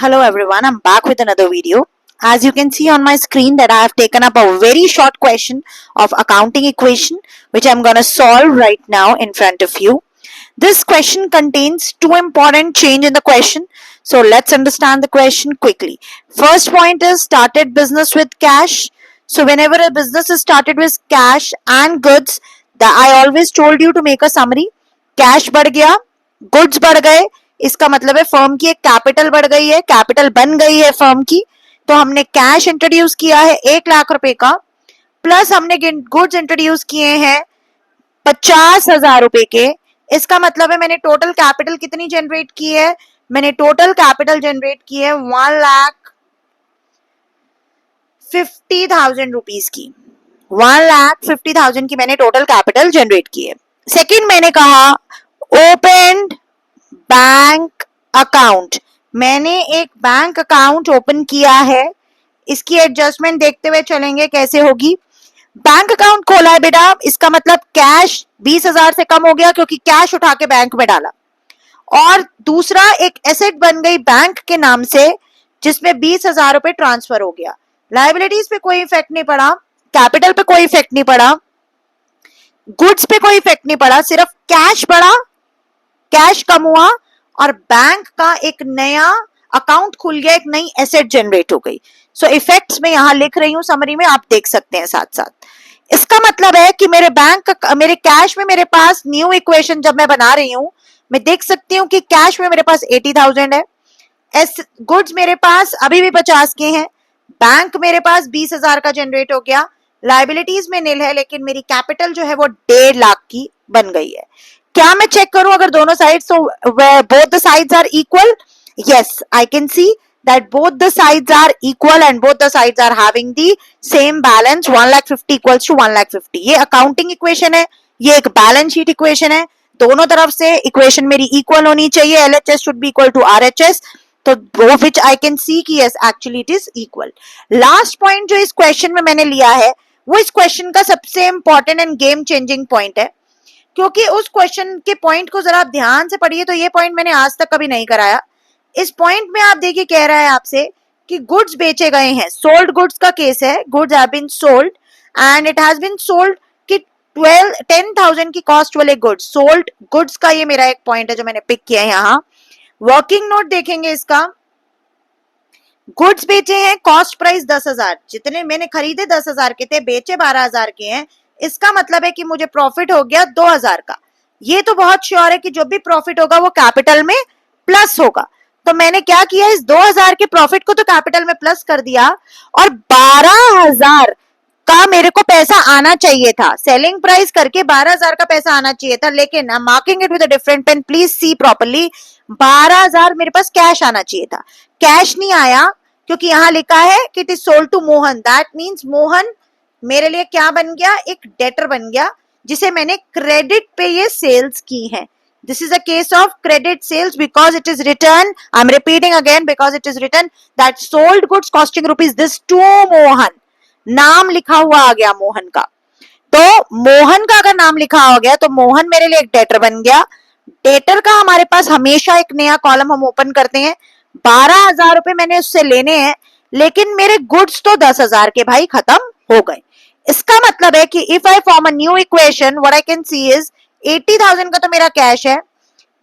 Hello everyone, I'm back with another video. As you can see on my screen that I have taken up a very short question of accounting equation which I'm going to solve right now in front of you. This question contains two important change in the question. So let's understand the question quickly. First point is started business with cash. So whenever a business is started with cash and goods, I always told you to make a summary. Cash बढ़ गया, goods बढ़ गए, इसका मतलब है firm की एक capital बढ़ गई है, कैपिटल बन गई है फर्म की. तो हमने कैश इंट्रोड्यूस किया है 1 लाख रुपए का, प्लस हमने गुड्स इंट्रोड्यूस किए हैं 50,000 रुपए के. इसका मतलब है मैंने टोटल कैपिटल कितनी जनरेट की है? मैंने टोटल कैपिटल जनरेट की है 1,50,000 रुपीज की. 1,50,000 की मैंने टोटल कैपिटल जनरेट की है. सेकेंड मैंने कहा ओपन बैंक अकाउंट. मैंने एक बैंक अकाउंट ओपन किया है. इसकी एडजस्टमेंट देखते हुए चलेंगे कैसे होगी. बैंक अकाउंट खोला है बेटा, इसका मतलब कैश 20,000 से कम हो गया क्योंकि कैश उठा के बैंक में डाला. और दूसरा एक एसेट बन गई बैंक के नाम से जिसमें 20,000 रुपए ट्रांसफर हो गया. लायबिलिटीज पे कोई इफेक्ट नहीं पड़ा, कैपिटल पे कोई इफेक्ट नहीं पड़ा, गुड्स पे कोई इफेक्ट नहीं पड़ा, सिर्फ कैश बढ़ा, कैश कम हुआ और बैंक का एक नया अकाउंट खुल गया, एक नई एसेट जनरेट हो गई. सो इफेक्ट्स में यहां लिख रही हूं, समरी में आप देख सकते हैं साथ साथ. इसका मतलब है कि मेरे कैश में मेरे पास न्यू इक्वेशन जब मैं बना रही हूं, मैं देख सकती हूं कि कैश में मेरे पास 80,000 है, गुड्स मेरे पास अभी भी 50 के हैं, बैंक मेरे पास 20,000 का जनरेट हो गया, लाइबिलिटीज में नील है, लेकिन मेरी कैपिटल जो है वो 1.5 लाख की बन गई है. क्या मैं चेक करूं अगर दोनों side, so both the sides are equal? Yes, I can see that both the sides are equal and both the sides are having the same balance. 1,50,000 equals to 1,50,000. ये अकाउंटिंग इक्वेशन है, ये एक balance sheet equation है. दोनों तरफ से equation मेरी equal होनी चाहिए. LHS should be equal to RHS. तो which I can see कि yes actually it is equal. Last point जो इस क्वेश्चन में मैंने लिया है वो इस क्वेश्चन का सबसे important end game changing point है, क्योंकि उस क्वेश्चन के पॉइंट को जरा आप ध्यान से पढ़िए. तो ये पॉइंट मैंने आज तक कभी नहीं कराया. इस पॉइंट में आप देखिए कह रहा है आपसे कि गुड्स बेचे गए हैं, सोल्ड गुड्स का केस है. Goods have been sold and it has been sold कि 10,000 की कॉस्ट वाले गुड्स, सोल्ड गुड्स का ये मेरा एक पॉइंट है जो मैंने पिक किया है. यहाँ वर्किंग नोट देखेंगे इसका, गुड्स बेचे हैं, कॉस्ट प्राइस 10,000, जितने मैंने खरीदे 10,000 के थे, बेचे 12,000 के हैं. इसका मतलब है कि मुझे प्रॉफिट हो गया 2,000 का. ये तो बहुत श्योर है कि जो भी प्रॉफिट होगा वो कैपिटल में प्लस होगा. तो मैंने क्या किया, इस 2,000 के प्रॉफिट को तो कैपिटल में प्लस कर दिया और 12,000 का मेरे को पैसा आना चाहिए था. सेलिंग प्राइस करके 12,000 का पैसा आना चाहिए था, लेकिन I am marking it with a different pen, please see properly. 12,000 मेरे पास कैश आना चाहिए था, कैश नहीं आया क्योंकि यहां लिखा है कि it is sold to Mohan. That means Mohan मेरे लिए क्या बन गया, एक डेटर बन गया जिसे मैंने क्रेडिट पे ये सेल्स की है. This is a case of credit sales because it is return, I am repeating again, because it is return that sold goods costing rupees this to Mohan. नाम लिखा हुआ आ गया मोहन का. तो मोहन का अगर नाम लिखा हो गया तो मोहन मेरे लिए एक डेटर बन गया. डेटर का हमारे पास हमेशा एक नया कॉलम हम ओपन करते हैं. 12,000 रुपए मैंने उससे लेने हैं, लेकिन मेरे गुड्स तो 10,000 के भाई खत्म हो गए. इसका मतलब है कि if I form a new equation, what I can C is 80,000 का तो मेरा कैश है,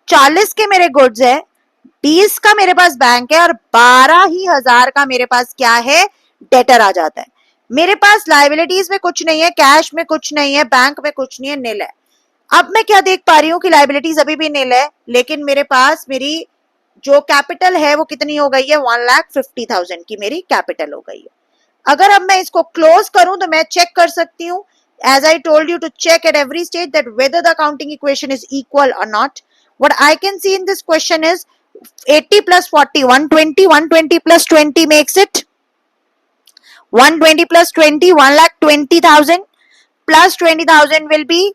40 के मेरे गुड्स है, 20 का मेरे पास बैंक है और 12,000 का मेरे पास क्या है, डेटर आ जाता है. मेरे पास लाइबिलिटीज में कुछ नहीं है, कैश में कुछ नहीं है, बैंक में कुछ नहीं है, नील है. अब मैं क्या देख पा रही हूँ कि लाइबिलिटीज अभी भी नील है, लेकिन मेरे पास मेरी जो कैपिटल है वो कितनी हो गई है, 1,50,000 की मेरी कैपिटल हो गई है. अगर अब मैं इसको क्लोज करूं तो मैं चेक कर सकती हूं, as I told you to check at every stage that whether the accounting equation is equal और not. What I can see in this question is 80 plus 40 120, 120 plus 20 makes it 120 plus 20 1,20,000 plus 20,000 will be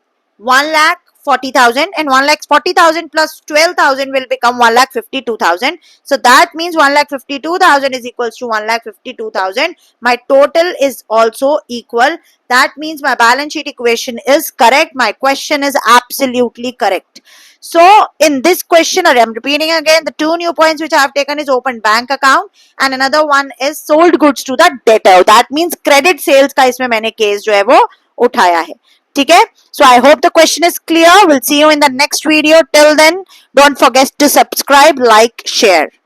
40,000, and 1,40,000 plus 12,000 will become 1,52,000. So that means 1,52,000 is equals to 1,52,000. My total is also equal. That means my balance sheet equation is correct. My question is absolutely correct. So in this question, I'm repeating again, the two new points which I have taken is open bank account and another one is sold goods to the debtor. That means credit sales का इसमें मैंने case जो है वो उठाया है. ठीक है? So I hope the question is clear. We'll see you in the next video. Till then, don't forget to subscribe, like, share.